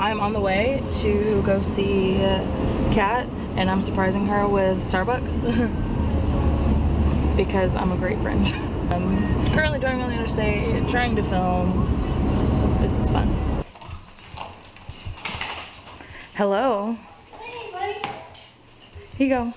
I'm on the way to go see Kat, and I'm surprising her with Starbucks because I'm a great friend. I'm currently driving on the interstate, trying to film. This is fun. Hello. Hey, buddy. Here you go.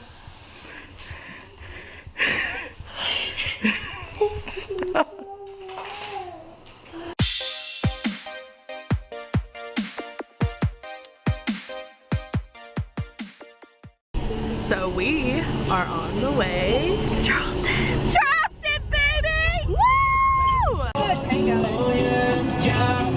So we are on the way to Charleston. Charleston, baby! Woo! Yeah.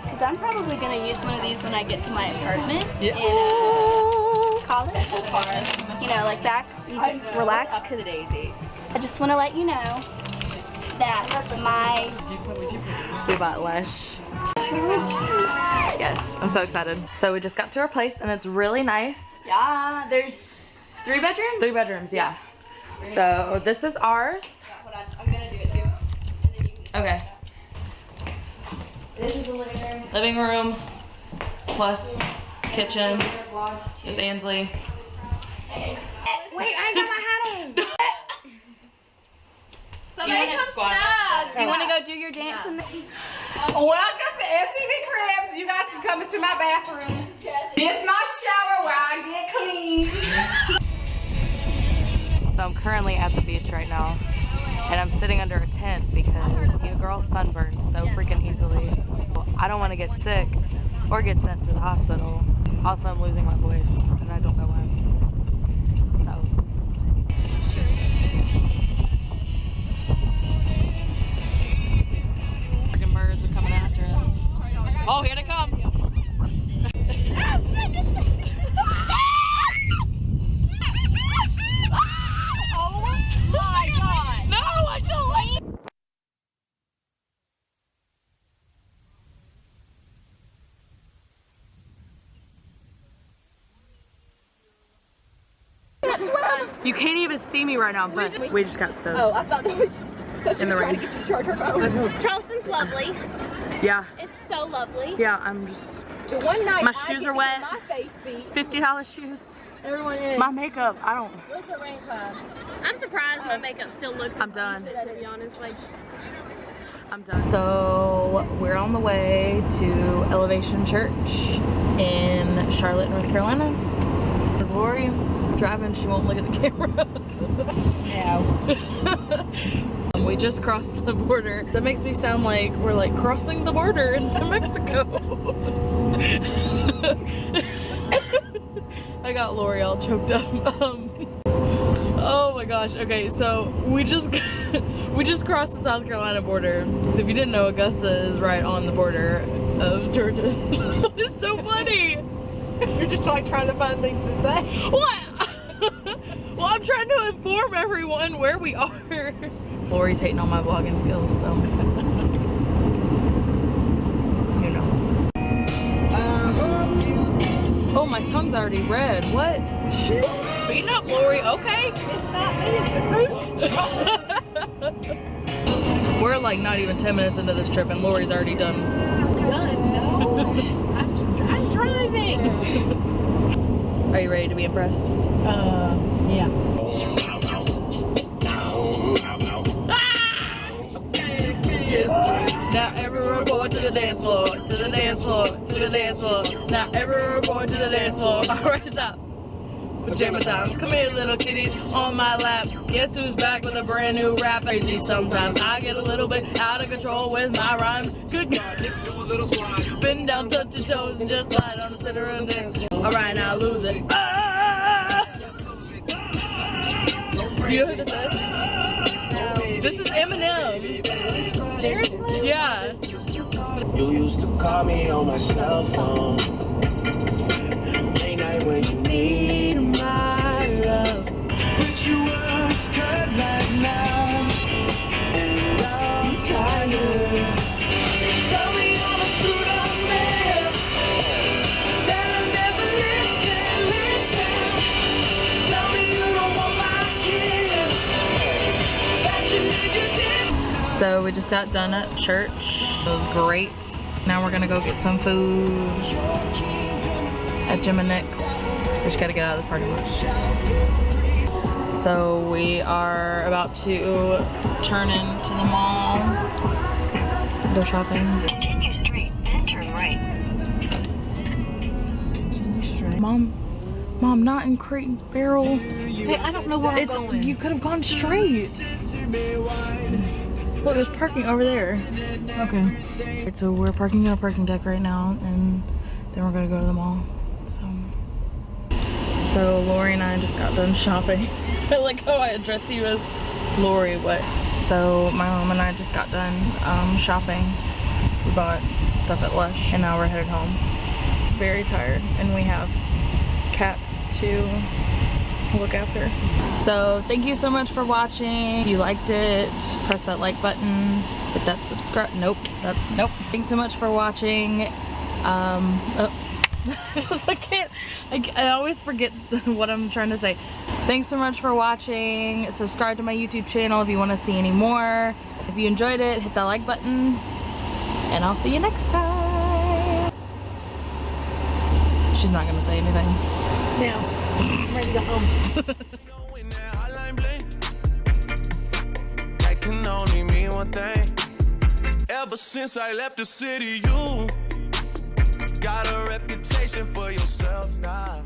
Because I'm probably going to use one of these when I get to my apartment in college. You know, like back, you just relax. Cause I just want to let you know that we bought Lush. Yes, I'm so excited. So we just got to our place and it's really nice. Yeah, there's 3 bedrooms? 3 bedrooms, yeah. So this is ours. I'm going to do it too. And then you can Okay. This is the living room. Living room plus kitchen. There's Ansley. Wait, I ain't got my hat on. Somebody come squat? Do you want to go do your dance in the... When I got the SCV cribs, you guys can come into my bathroom. This is my shower where I get clean. So I'm currently at the beach right now. And I'm sitting under a tent because your girl sunburns so freaking easily. I don't want to get sick or get sent to the hospital. Also, I'm losing my voice and I don't know why. So. Freaking birds are coming after us. Oh, here they come. You can't even see me right now, but we just got soaked. Oh, I thought that was... In the rain. To get you to charge her phone. Charleston's lovely. Yeah. It's so lovely. Yeah, I'm just... The one night my shoes are wet. My face beat. $50 shoes. Everyone in. My makeup, I don't... Where's the rain cloud? I'm surprised my makeup still looks I'm done. decent, to be honest. Like, I'm done. So we're on the way to Elevation Church in Charlotte, North Carolina. Lori driving, she won't look at the camera. No. We just crossed the border. That makes me sound like we're like crossing the border into Mexico. I got Lori all choked up. Oh my gosh. Okay, so we just crossed the South Carolina border. So if you didn't know, Augusta is right on the border of Georgia. It's so funny. You're just like trying to find things to say. What? Well, I'm trying to inform everyone where we are. Lori's hating on my vlogging skills, so you know. Oh, my tongue's already red. What? Shit. Speeding up, Lori. Okay. It's not me, it's the cruise. We're like not even 10 minutes into this trip, and Lori's already done. Done? No. I'm driving. Are you ready to be impressed? Yeah. Now everyone report to the dance floor, to the dance floor, to the dance floor. Now everyone report to the dance floor. Alright, stop. Pajama time. Come here, little kitties, on my lap. Guess who's back with a brand new rap? Crazy sometimes. I get a little bit out of control with my rhymes. Good God. Bend down, touch your toes, and just slide on the center of the dance. Alright, now lose it. Ah! Do you know who this is? This is Eminem. Seriously? Yeah. You used to call me on my cell phone. Late night when you need my love. But you words cut right now. And I'm tired. Tell me I'm a screwed up mess. That I never listen. Tell me you don't want my kiss. That you need your distance. So we just got done at church. It was great. Now we're gonna go get some food at Jim and Nick's. We just gotta get out of this parking lot. So we are about to turn into the mall. Go shopping. Continue straight, then turn right. Mom, not in Crate and Barrel. Hey, I don't know where I'm going. You could have gone straight. Look, there's parking over there. Okay. Alright, so we're parking on a parking deck right now, and then we're gonna go to the mall. So Lori and I just got done shopping. I like how I address you as Lori, what? So my mom and I just got done shopping. We bought stuff at Lush, and now we're headed home. Very tired, and we have cats to look after. So thank you so much for watching. If you liked it, press that like button, hit that subscribe. Nope. Thanks so much for watching. I always forget what I'm trying to say. Thanks so much for watching. Subscribe to my YouTube channel if you want to see any more. If you enjoyed it, hit that like button, and I'll see you next time. She's not gonna say anything. Now, I'm ready to go home. That can only mean one thing. Ever since I left the city, you got a reputation for yourself now.